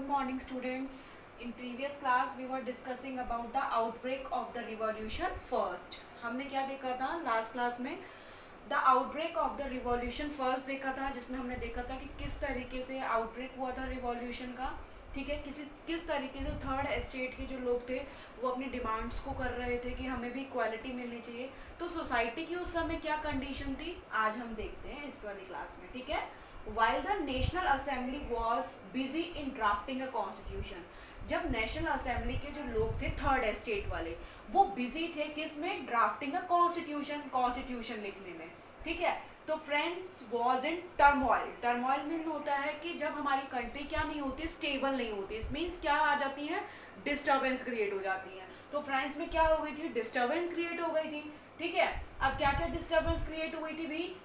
morning, students. In previous class, we were discussing about the outbreak of the revolution first. हमने क्या देखा था last class में? The outbreak of the revolution first देखा था, जिसमें हमने देखा था कि किस तरीके से आउटब्रेक हुआ था रिवॉल्यूशन का. ठीक है, किस तरीके से थर्ड एस्टेट के जो लोग थे वो अपनी डिमांड्स को कर रहे थे कि हमें भी इक्वालिटी मिलनी चाहिए. तो सोसाइटी की उस समय क्या कंडीशन थी, आज हम देखते हैं इस वाली क्लास में. ठीक है, while the National Assembly was busy in drafting a constitution, जब नेशनल असेंबली के जो लोग थे थर्ड एस्टेट वाले, वो बिजी थे किस में, ड्राफ्टिंग अ कॉन्स्टिट्यूशन लिखने में. ठीक है, तो friends was in turmoil. Turmoil में होता है कि जब हमारी कंट्री क्या नहीं होती, स्टेबल नहीं होती. इस मीन्स क्या आ जाती है, डिस्टर्बेंस क्रिएट हो जाती है. तो फ्रांस में क्या हो गई थी, डिस्टर्बेंस क्रिएट हो गई थी. ठीक है, अब क्या क्या डिस्टर्बेंस क्रिएट हो गई थी भाई,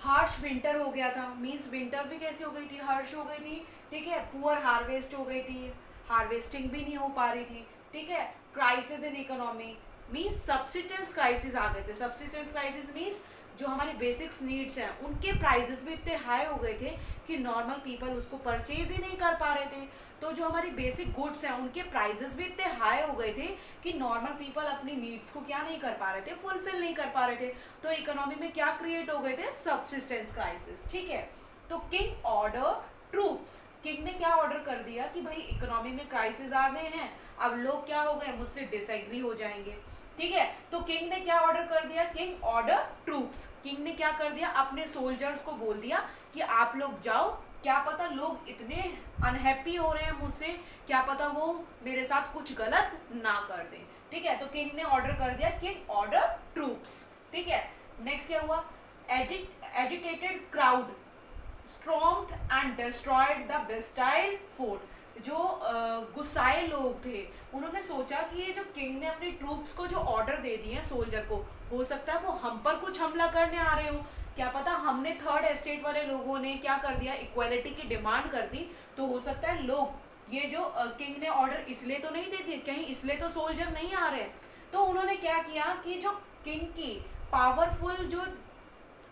हार्श विंटर हो गया था. मीन्स विंटर भी कैसी हो गई थी, हार्श हो गई थी. ठीक है, पुअर हार्वेस्ट हो गई थी, हार्वेस्टिंग भी नहीं हो पा रही थी. ठीक है, crisis in economy means subsistence crisis आ गए थे. सब्सिस्टेंस क्राइसिस मीन्स जो हमारी बेसिक्स नीड्स हैं उनके प्राइजेस भी इतने हाई हो गए थे कि नॉर्मल पीपल उसको परचेज ही नहीं कर पा रहे थे. तो जो हमारी बेसिक गुड्स हैं उनके प्राइजेस भी इतने हाई हो गए थे कि नॉर्मल पीपल अपनी नीड्स को क्या नहीं कर पा रहे थे, फुलफिल नहीं कर पा रहे थे. तो इकोनॉमी में क्या क्रिएट हो गए थे, सब्सिस्टेंस क्राइसिस. ठीक है, तो किंग ऑर्डर ट्रूप्स. किंग ने क्या ऑर्डर कर दिया कि भाई इकोनॉमी में क्राइसिस आ गए हैं, अब लोग क्या हो गए, मुझसे डिसएग्री हो जाएंगे. ठीक है, तो किंग ने क्या ऑर्डर कर दिया, किंग ऑर्डर ट्रूप्स. किंग ने क्या कर दिया, अपने सोल्जर्स को बोल दिया कि आप लोग जाओ, क्या पता लोग इतने अनहैप्पी हो रहे हैं मुझसे, क्या पता वो मेरे साथ कुछ गलत ना कर दें. ठीक है, तो किंग ने ऑर्डर कर दिया, किंग ऑर्डर ट्रूप्स. ठीक है, नेक्स्ट क्या हुआ, agitated crowd stormed and destroyed the Bastille fort. जो गुस्साए लोग थे उन्होंने सोचा कि ये जो किंग ने अपनी ट्रूप्स को जो ऑर्डर दे दिए हैं सोल्जर को, हो सकता है वो हम पर कुछ हमला करने आ रहे हो. क्या पता हमने थर्ड एस्टेट वाले लोगों ने क्या कर दिया, इक्वालिटी की डिमांड कर दी. तो हो सकता है लोग ये जो किंग ने ऑर्डर इसलिए तो नहीं दे दिए, कहीं इसलिए तो सोल्जर नहीं आ रहे. तो उन्होंने क्या किया कि जो किंग की पावरफुल जो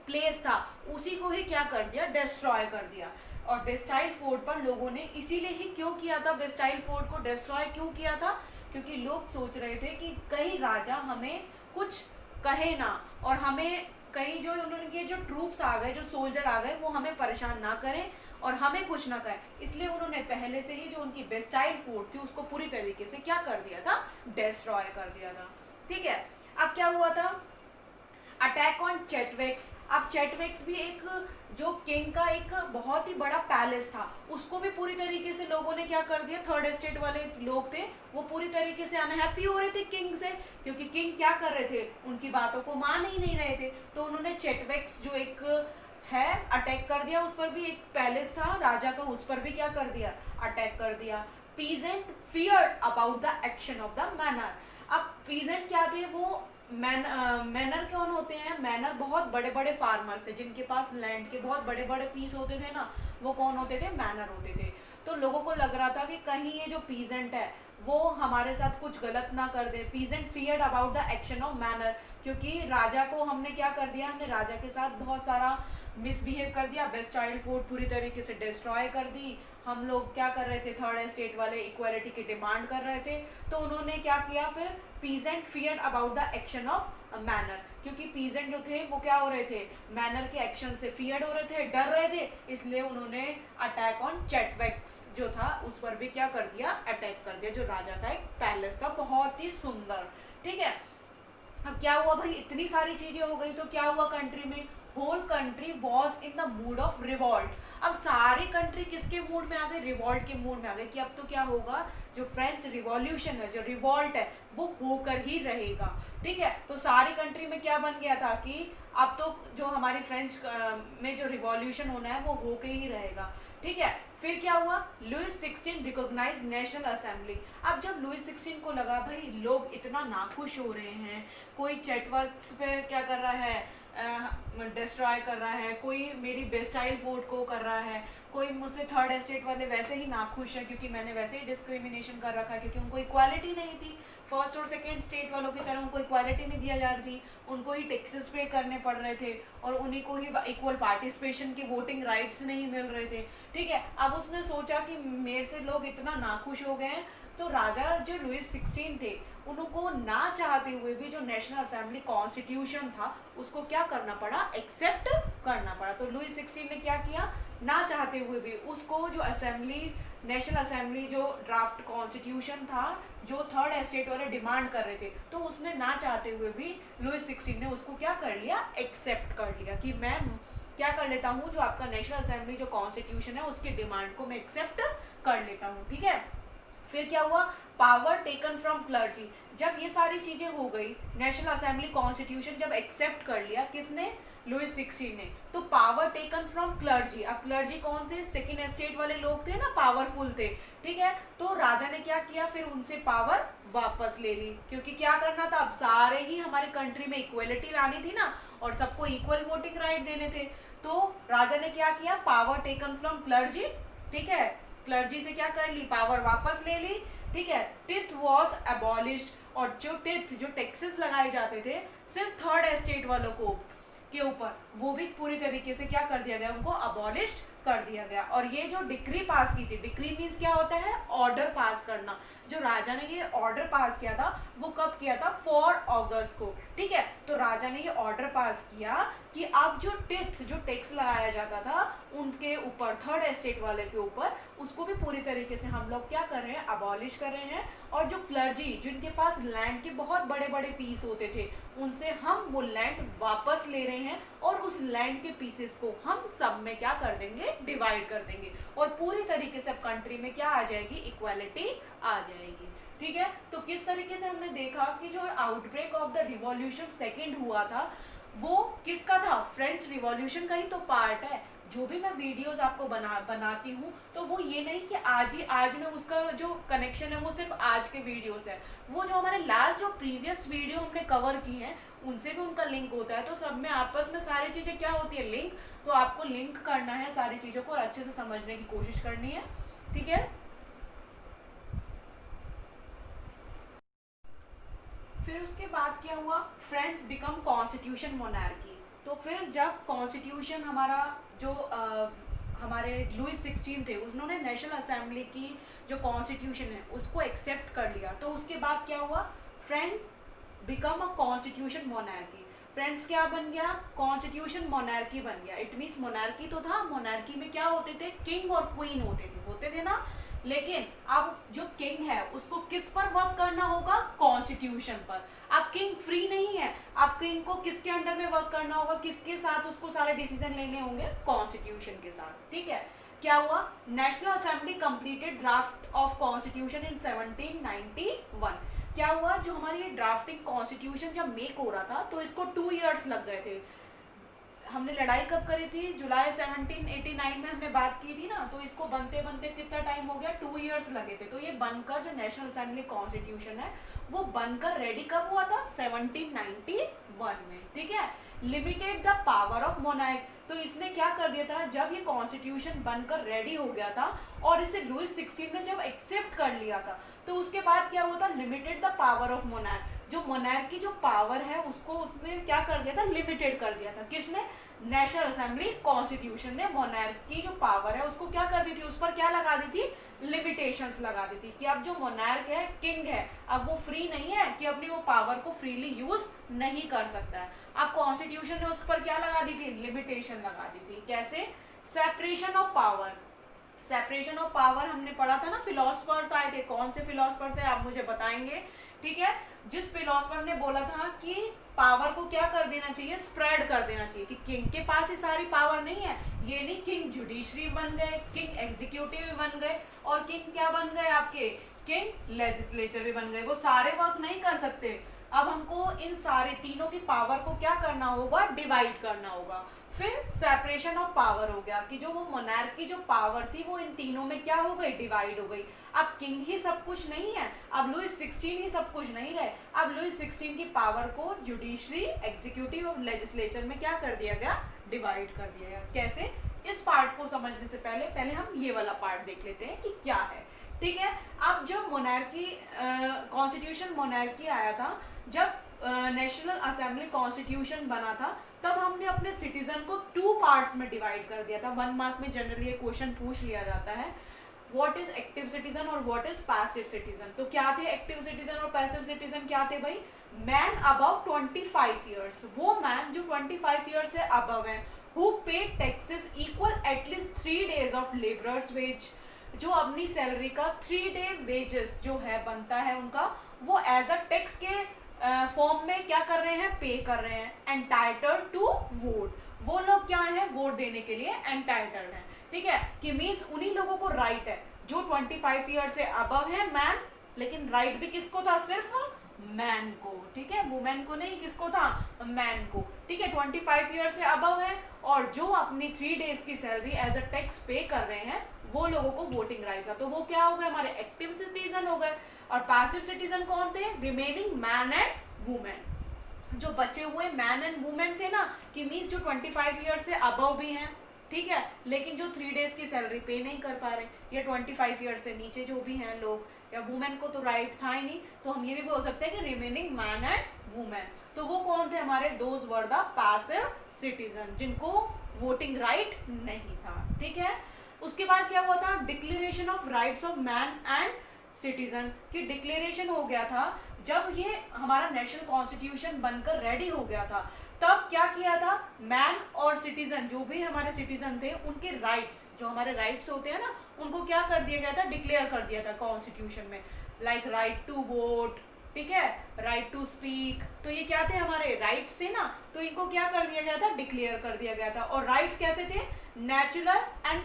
प्लेस था उसी को ही क्या कर दिया, डिस्ट्रॉय कर दिया. और बेस्टाइल फोर्ट पर लोगों ने इसीलिए ही क्यों किया था, बेस्टाइल फोर्ट को डिस्ट्रॉय क्यों किया था, क्योंकि लोग सोच रहे थे कि कहीं राजा हमें कुछ कहे ना, और हमें कहीं जो उन्होंने जो ट्रूप्स आ गए, जो सोल्जर आ गए, वो हमें परेशान ना करें और हमें कुछ ना कहें. इसलिए उन्होंने पहले से ही जो उनकी बेस्टाइल फोर्ट थी उसको पूरी तरीके से क्या कर दिया था, डिस्ट्रॉय कर दिया था. ठीक है, अब क्या हुआ था, अटैक ऑन चेटवेक्स. अब चेटवेक्स भी एक जो किंग का एक बहुत ही बड़ा पैलेस था, उसको भी पूरी तरीके से लोगों ने क्या कर दिया, थर्ड एस्टेट वाले लोग थे वो पूरी तरीके से अनहैप्पी हो रहे थे किंग से, क्योंकि किंग क्या कर रहे थे, उनकी बातों को मान ही नहीं रहे थे. तो उन्होंने चेटवेक्स जो एक है अटैक कर दिया. उस पर भी एक पैलेस था राजा का, उस पर भी क्या कर दिया, अटैक कर दिया. Peasant feared about the action of the manner. अब पीजेंट क्या थे, वो मैनर कौन होते हैं, मैनर बहुत बड़े बड़े फार्मर्स थे जिनके पास लैंड के बहुत बड़े बड़े पीस होते थे ना, वो कौन होते थे, मैनर होते थे. तो लोगों को लग रहा था कि कहीं ये जो पीजेंट है वो हमारे साथ कुछ गलत ना कर दे. Peasant feared about the action of manor, क्योंकि राजा को हमने क्या कर दिया, हमने राजा के साथ बहुत सारा मिसबिहेव कर दिया, बेस्टाइल फोर्ट पूरी तरीके से डिस्ट्रॉय कर दी. हम लोग क्या कर रहे थे, थर्ड एस्टेट वाले इक्वालिटी की डिमांड कर रहे थे. तो उन्होंने क्या किया फिर, peasant feared about the action of manor, क्योंकि पीजेंट जो थे वो क्या हो रहे थे, मैनर के एक्शन से फियर्ड हो रहे थे, डर रहे थे. इसलिए उन्होंने अटैक ऑन चेटवेक्स जो था उस पर भी क्या कर दिया, अटैक कर दिया, जो राजा का एक पैलेस था बहुत ही सुंदर. ठीक है, अब क्या हुआ भाई, इतनी सारी चीजें हो गई तो क्या हुआ कंट्री में, whole country was in the mood of revolt. अब सारी कंट्री किसके मूड में आ गई, रिवॉल्ट के मूड में आ गई कि अब तो क्या होगा, जो फ्रेंच रिवॉल्यूशन है, जो रिवॉल्ट है वो होकर ही रहेगा. ठीक है, तो सारी कंट्री में क्या बन गया था कि अब तो जो हमारी फ्रेंच में जो रिवॉल्यूशन होना है वो होकर ही रहेगा. ठीक है, फिर क्या हुआ, लुइस 16 रिकॉग्नाइज नेशनल असेंबली. अब जब लुइस 16 को लगा भाई लोग इतना नाखुश हो रहे हैं, कोई चेटवर्क्स पे क्या कर रहा है, डिस्ट्रॉय कर रहा है, कोई मेरी बेस्टाइल वोट को कर रहा है, कोई मुझसे थर्ड एस्टेट वाले वैसे ही नाखुश है क्योंकि मैंने वैसे ही डिस्क्रिमिनेशन कर रखा है, क्योंकि उनको इक्वालिटी नहीं थी, फर्स्ट और सेकेंड स्टेट वालों की तरह उनको इक्वालिटी नहीं दिया जा रही थी, उनको ही टैक्सेस पे करने पड़ रहे थे और उन्हीं को ही इक्वल पार्टिसिपेशन की वोटिंग राइट्स नहीं मिल रहे थे। ठीक है, अब उसने सोचा कि मेरे से लोग इतना नाखुश हो गए हैं, तो राजा जो लुइस 16 थे उनको ना चाहते हुए भी जो नेशनल असेंबली कॉन्स्टिट्यूशन था उसको क्या करना पड़ा, एक्सेप्ट करना पड़ा। तो लुइस 16 ने क्या किया, ना चाहते हुए भी उसको जो असेंबली, नेशनल असेंबली जो ड्राफ्ट कॉन्स्टिट्यूशन था जो थर्ड एस्टेट वाले डिमांड कर रहे थे, तो उसने ना चाहते हुए भी लुइस 16 ने उसको क्या कर लिया, एक्सेप्ट कर लिया कि मैं क्या कर लेता हूँ, जो आपका नेशनल असेंबली जो कॉन्स्टिट्यूशन है उसकी डिमांड को मैं एक्सेप्ट कर लेता हूँ। ठीक है, फिर क्या हुआ, पावर टेकन फ्रॉम क्लर्जी। जब ये सारी चीजें हो गई, नेशनल असेंबली कॉन्स्टिट्यूशन जब एक्सेप्ट कर लिया किसने, लुइस 16 ने, तो पावर टेकन फ्रॉम क्लर्जी। अब क्लर्जी कौन थे, सेकेंड एस्टेट वाले लोग थे ना, पावरफुल थे। ठीक है, तो राजा ने क्या किया, फिर उनसे पावर वापस ले ली, क्योंकि क्या करना था, अब सारे ही हमारे कंट्री में इक्वलिटी लानी थी ना, और सबको इक्वल वोटिंग राइट देने थे। तो राजा ने क्या किया, पावर टेकन फ्रॉम क्लर्जी। ठीक है, क्लर्जी से क्या कर ली, पावर वापस ले ली। ठीक है, टिथ वॉज एबॉलिश्ड, और जो टिथ, जो टैक्सेस लगाए जाते थे सिर्फ थर्ड एस्टेट वालों को के ऊपर, वो भी पूरी तरीके से क्या कर दिया गया, उनको अबॉलिश्ड कर दिया गया। और ये जो डिक्री पास की थी, डिक्री मीन्स क्या होता है, ऑर्डर पास करना। जो राजा ने ये ऑर्डर पास किया था वो कब किया था, 4 अगस्त को। ठीक है, तो राजा ने ये ऑर्डर पास किया कि अब जो टिथ, जो टैक्स लगाया जाता था उनके ऊपर, थर्ड एस्टेट वाले के ऊपर, उसको भी पूरी तरीके से हम लोग क्या कर रहे हैं, अबॉलिश कर रहे हैं। और जो क्लर्जी, जिनके पास लैंड के बहुत बड़े बड़े पीस होते थे, उनसे हम वो लैंड वापस ले रहे हैं और उस लैंड के पीसेस को हम सब में क्या कर देंगे, डिवाइड कर देंगे, और पूरी तरीके से अब कंट्री में क्या आ जाएगी, इक्वालिटी आ जाएगी। ठीक है, तो किस तरीके से हमने देखा कि जो outbreak of the revolution second हुआ था वो किसका था, फ्रेंच रिवॉल्यूशन का ही तो पार्ट है। जो भी मैं वीडियोस आपको बनाती हूँ तो वो ये नहीं कि आज में उसका जो कनेक्शन है वो सिर्फ आज के वीडियोस है, वो जो हमारे लास्ट जो प्रीवियस वीडियो हमने कवर की हैं उनसे भी उनका लिंक होता है। तो सब में आपस में सारी चीज़ें क्या होती है, लिंक। तो आपको लिंक करना है सारी चीज़ों को और अच्छे से समझने की कोशिश करनी है। ठीक है, फिर उसके बाद क्या हुआ, फ्रेंच बिकम कॉन्स्टिट्यूशन मोनार्की। तो फिर जब कॉन्स्टिट्यूशन हमारा जो हमारे लुइस 16 थे उन्होंने नेशनल असेंबली की जो कॉन्स्टिट्यूशन है उसको एक्सेप्ट कर लिया, तो उसके बाद क्या हुआ, French become a constitution monarchy. French क्या बन गया, कॉन्स्टिट्यूशन मोनार्की बन गया। इट मीन्स मोनार्की तो था, मोनार्की में क्या होते थे, किंग और क्वीन होते थे ना, लेकिन अब जो किंग है उसको किस पर वर्क करना होगा, कॉन्स्टिट्यूशन पर। अब किंग फ्री नहीं है, अब किंग को किसके अंडर में वर्क करना होगा, किसके साथ उसको सारे डिसीजन लेने होंगे, कॉन्स्टिट्यूशन के साथ। ठीक है, क्या हुआ, national assembly completed draft of constitution in 1791। क्या हुआ, जो हमारी ये ड्राफ्टिंग कॉन्स्टिट्यूशन जब मेक हो रहा था तो इसको 2 इयर्स लग गए थे। हमने लड़ाई कब करी थी, जुलाई 1789 में हमने बात की थी ना, तो इसको बनते बनते कितना टाइम हो गया, 2 इयर्स लगे थे। तो ये बनकर जो नेशनल असेंबली कॉन्स्टिट्यूशन है वो बनकर रेडी कब हुआ था, 1791 में। ठीक है, limited the power of monarch. तो इसने क्या कर दिया था, जब ये कॉन्स्टिट्यूशन बनकर रेडी हो गया था और इसे लुइस 16 ने जब एक्सेप्ट कर लिया था, तो उसके बाद क्या हुआ था, limited the power of monarch. जो मोनार्क की जो पावर है उसको उसने क्या कर दिया था, लिमिटेड कर दिया था। किसने, नेशनल असेंबली कॉन्स्टिट्यूशन ने मोनार्क की जो पावर है उसको क्या कर दी थी, उस पर क्या लगा दी थी, लिमिटेशंस लगा दी थी कि अब जो मोनार्क है, किंग है, अब वो फ्री नहीं है कि अपनी वो पावर को फ्रीली यूज नहीं कर सकता है। अब कॉन्स्टिट्यूशन ने उस पर क्या लगा दी थी, लिमिटेशन लगा दी थी। कैसे, separation of power. Separation of power हमने पढ़ा था ना, फिलोसफर्स आए थे, कौन से फिलोसफर थे आप मुझे बताएंगे। ठीक है, जिस फिलोसफर ने बोला था कि पावर को क्या कर देना चाहिए, स्प्रेड कर देना चाहिए, कि किंग के पास ही सारी पावर नहीं है, ये नहीं किंग जुडिशरी बन गए, किंग एग्जीक्यूटिव बन गए, और किंग क्या बन गए आपके, किंग लेजिस्लेचर भी बन गए, वो सारे वर्क नहीं कर सकते। अब हमको इन सारे तीनों की पावर को क्या करना होगा, डिवाइड करना होगा। फिर सेपरेशन ऑफ पावर हो गया कि जो वो मोनार्की जो पावर थी वो इन तीनों में क्या हो गई, डिवाइड हो गई। अब किंग ही सब कुछ नहीं है, अब लुइस 16 ही सब कुछ नहीं रहे, अब लुइस 16 की पावर को जुडिशरी, एग्जीक्यूटिव और लेजिस्लेचर में क्या कर दिया गया, डिवाइड कर दिया गया। कैसे, इस पार्ट को समझने से पहले हम ये वाला पार्ट देख लेते हैं कि क्या है। ठीक है, अब जब मोनार्की कॉन्स्टिट्यूशन मोनार्की आया था, जब नेशनल असेंबली कॉन्स्टिट्यूशन बना था, तब हमने अपने सिटीजन को 2 पार्ट्स में डिवाइड कर दिया था। 1 मार्क में जनरली ये क्वेश्चन पूछ लिया जाता है, व्हाट इज एक्टिव सिटीजन और व्हाट इज पैसिव सिटीजन। तो क्या थे एक्टिव सिटीजन और पैसिव सिटीजन, क्या थे भाई, मैन अबव 25 ईयर्स, वो मैन जो 25 ईयर्स से अबव है, who pay taxes equal at least 3 days of labourers wage, जो अपनी सैलरी का 3 day वेजेस जो है बनता है उनका, वो एज अ टैक्स के फॉर्म में क्या कर रहे हैं, पे कर रहे हैं। एंटाइटल्ड टू वोट, वो लोग क्या है, वोट देने के लिए एंटाइटल्ड हैं। ठीक है, कि मीन्स उन्हीं लोगों को राइट है जो 25 ईयर से अबव है मैन, लेकिन राइट भी किसको था, सिर्फ मैन को। ठीक है, वुमेन को नहीं, किसको था, मैन को। ठीक है, 25 ईयर से अबव है और जो अपनी 3 days की सैलरी एज अ टैक्स पे कर रहे हैं, वो लोगों को वोटिंग राइट था। तो वो क्या हो गए, हमारे एक्टिव सिटीजन हो गए। और पैसिव सिटीजन कौन थे, रिमेनिंग मैन एंड वुमेन, जो बचे हुए मैन एंड वुमेन थे ना, कि मीन्स जो 25 ईयर से अबव भी हैं, ठीक है, लेकिन जो 3 days की सैलरी पे नहीं कर पा रहे, या 25 ईयर से नीचे जो भी हैं लोग, या वुमेन को तो राइट था ही नहीं, तो हम ये भी बोल सकते हैं कि रिमेनिंग मैन एंड वुमेन। तो वो कौन थे हमारे, those were the passive citizen, जिनको वोटिंग राइट नहीं था। ठीक है, उसके बाद क्या हुआ था, declaration of rights of man and citizen की डिक्लेरेशन हो गया था। जब ये हमारा नेशनल कॉन्स्टिट्यूशन बनकर रेडी हो गया था, तब क्या किया था, मैन और सिटीजन, जो भी हमारे सिटीजन थे, उनके राइट्स, जो हमारे राइट्स होते हैं ना, उनको क्या कर दिया गया था, डिक्लेयर कर दिया था कॉन्स्टिट्यूशन में। लाइक राइट टू वोट, ठीक है, राइट टू स्पीक, तो ये क्या थे, हमारे राइट्स थे ना, तो इनको क्या कर दिया गया था, डिक्लेयर कर दिया गया था। और राइट्स कैसे थे, natural and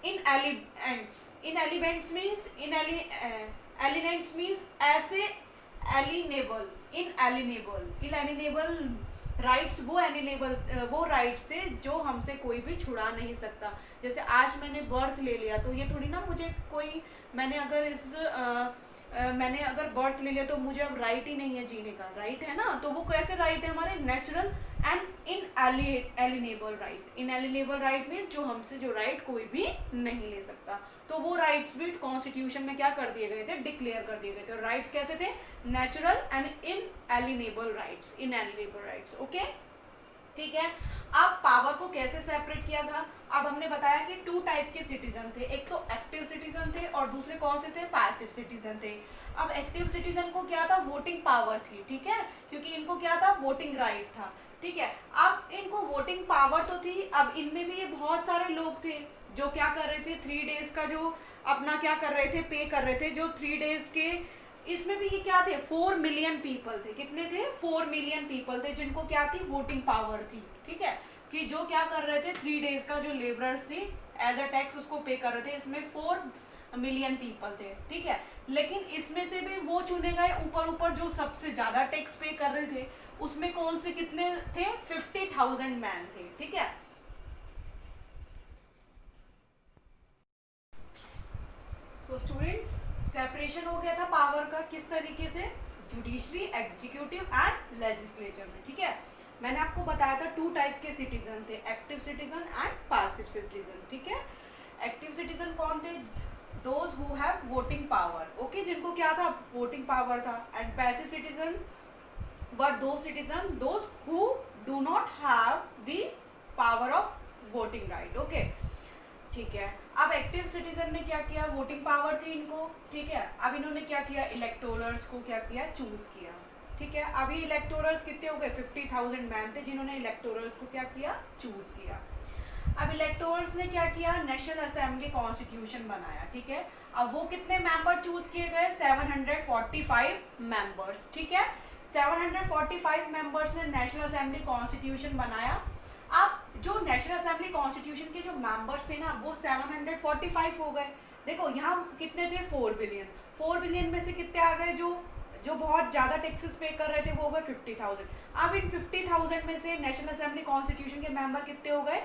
inalienable means elements means ऐसे इनएलिनेबल राइट्स, वो राइट्स से जो हमसे कोई भी छुड़ा नहीं सकता। जैसे आज मैंने बर्थ ले लिया, तो ये थोड़ी ना मुझे कोई, मैंने अगर बर्थ ले लिया तो मुझे अब राइट ही नहीं है जीने का, राइट है ना। तो वो कैसे राइट है हमारे, natural and inalienable right. Inalienable right means जो हमसे जो राइट कोई भी नहीं ले सकता। तो वो राइट्स भी कॉन्स्टिट्यूशन में क्या कर दिए गए थे, डिक्लेयर कर दिए गए थे। राइट्स कैसे थे, नेचुरल एंड इनएलिनेबल राइट्स। ओके, ठीक है। अब पावर को कैसे सेपरेट किया था, अब हमने बताया कि 2 टाइप के सिटीजन थे, एक तो एक्टिव सिटीजन थे और दूसरे कौन से थे, पैसिव सिटीजन थे। अब एक्टिव सिटीजन को क्या था, वोटिंग पावर थी, ठीक है, क्योंकि इनको क्या था, वोटिंग राइट था, ठीक है। अब इनको वोटिंग पावर तो थी, अब इनमें भी ये बहुत सारे लोग थे जो क्या कर रहे थे, 3 days का जो अपना क्या कर रहे थे, पे कर रहे थे, जो 3 days के, इसमें भी ये क्या थे, 4 मिलियन पीपल थे। कितने थे, 4 मिलियन पीपल थे, जिनको क्या थी, वोटिंग पावर थी, ठीक है, कि जो क्या कर रहे थे, 3 days का जो लेबरर्स थे एज अ टैक्स उसको पे कर रहे थे। इसमें 4 मिलियन पीपल थे, ठीक है। लेकिन इसमें से भी वो चुने गए ऊपर जो सबसे ज्यादा टैक्स पे कर रहे थे, उसमें कौन से कितने थे, 50,000 मैन थे, ठीक है। सो स्टूडेंट्स, सेपरेशन हो गया था पावर का, किस तरीके से, जुडिशरी, एग्जीक्यूटिव एंड लेजिस्लेचर में, ठीक है। मैंने आपको बताया था 2 टाइप के सिटीजन थे, active citizen and passive citizen, ठीक है। एक्टिव सिटीजन कौन थे, those who have voting power, okay, जिनको क्या था, वोटिंग पावर था। एंड पैसिव सिटीजन वर दो citizen those who do not have the power of voting right, okay, ठीक है। अब एक्टिव सिटीजन ने क्या किया, वोटिंग पावर थी इनको, ठीक है। अब इन्होंने क्या किया, इलेक्टोरल्स को क्या किया, चूज किया, ठीक है। अभी इलेक्टोरल्स कितने हो गए, 50,000 मैन थे जिन्होंने इलेक्टोरल्स को क्या किया, चूज किया। अब इलेक्टोरल्स ने क्या किया, नेशनल असेंबली कॉन्स्टिट्यूशन बनाया, ठीक है। अब वो कितने मेंबर चूज किए गए, 745 मेंबर्स, ठीक है। 745 मेंबर्स ने नेशनल असेंबली कॉन्स्टिट्यूशन बनाया। अब जो नेशनल असेंबली कॉन्स्टिट्यूशन के जो मेंबर्स थे ना, वो 745 हो गए। देखो यहाँ कितने थे, 4 बिलियन में से कितने आ गए, जो जो बहुत ज़्यादा टैक्सेस पे कर रहे थे वो हो गए 50,000। अब इन 50,000 में से नेशनल असेंबली कॉन्स्टिट्यूशन के मेंबर कितने हो गए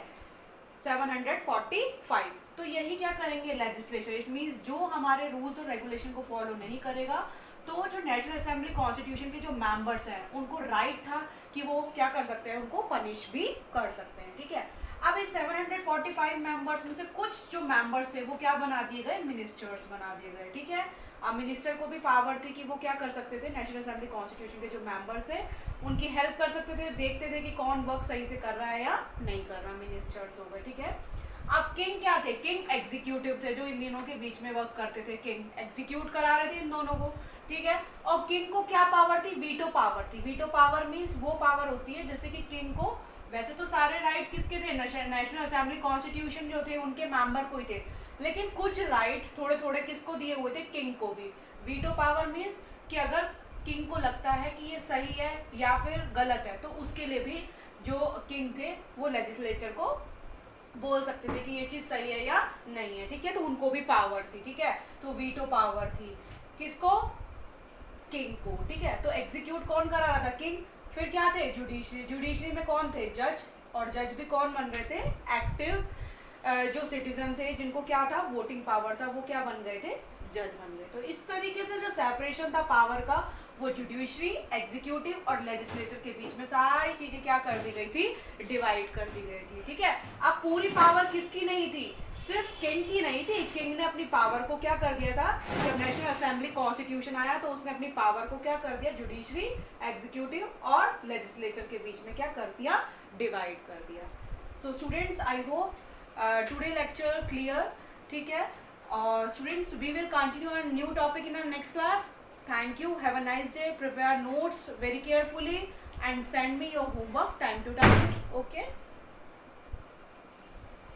745। तो यही क्या करेंगे लेजिस्लेचर, इट मीन्स जो हमारे रूल्स और रेगुलेशन को फॉलो नहीं करेगा तो जो नेशनल असेंबली कॉन्स्टिट्यूशन के जो मेंबर्स हैं उनको राइट था कि वो क्या कर सकते हैं, उनको पनिश भी कर सकते हैं। ठीक है, अब इस 745 मेंबर्स में से कुछ जो मेंबर्स थे वो क्या बना दिए गए, मिनिस्टर्स बना दिए गए। ठीक है, अब मिनिस्टर को भी पावर थी कि वो क्या कर सकते थे, नेशनल असेंबली कॉन्स्टिट्यूशन के जो मेंबर्स थे उनकी हेल्प कर सकते थे, देखते थे कि कौन वर्क सही से कर रहा है या नहीं कर रहा, मिनिस्टर्स हो गए। ठीक है, अब किंग क्या थे, किंग एग्जीक्यूटिव थे जो इन दोनों के बीच में वर्क करते थे, किंग एग्जीक्यूट करा रहे थे इन दोनों को। ठीक है, और किंग को क्या पावर थी, वीटो पावर थी। वीटो पावर मीन्स वो पावर होती है जैसे कि किंग को, वैसे तो सारे राइट किसके थे, नेशनल असेंबली कॉन्स्टिट्यूशन जो थे उनके मेंबर को ही थे, लेकिन कुछ राइट थोड़े थोड़े किसको दिए हुए थे, किंग को भी। वीटो पावर मीन्स कि अगर किंग को लगता है कि ये सही है या फिर गलत है तो उसके लिए भी जो किंग थे वो लेजिस्लेचर को बोल सकते थे कि ये चीज़ सही है या नहीं है। ठीक है, तो उनको भी पावर थी। ठीक है, तो वीटो पावर थी किसको, किंग को। ठीक है, तो एग्जीक्यूट कौन करा रहा था, किंग। फिर क्या थे, जुडिशरी। जुडिशरी में कौन थे, जज, और जज भी कौन बन रहे थे, एक्टिव जो सिटीजन थे जिनको क्या था, वोटिंग पावर था, वो क्या बन गए थे, जज बन गए। तो इस तरीके से जो सेपरेशन था पावर का वो जुडिशरी, एग्जीक्यूटिव और लेजिस्लेचर के बीच में सारी चीजें क्या कर दी गई थी, डिवाइड कर दी गई थी। ठीक है, अब पूरी पावर किसकी नहीं थी, सिर्फ किंग की नहीं थी। किंग ने अपनी पावर को क्या कर दिया था, जब नेशनल असेंबली कॉन्स्टिट्यूशन आया तो उसने अपनी पावर को क्या कर दिया, जुडिशरी, एग्जीक्यूटिव और लेजिस्लेचर के बीच में क्या कर दिया, डिवाइड कर दिया। So students, I hope today lecture clear. ठीक है, students, we will continue a new topic in our next class. Thank you, have a nice day, prepare notes very carefully and send me your homework time to time. Okay.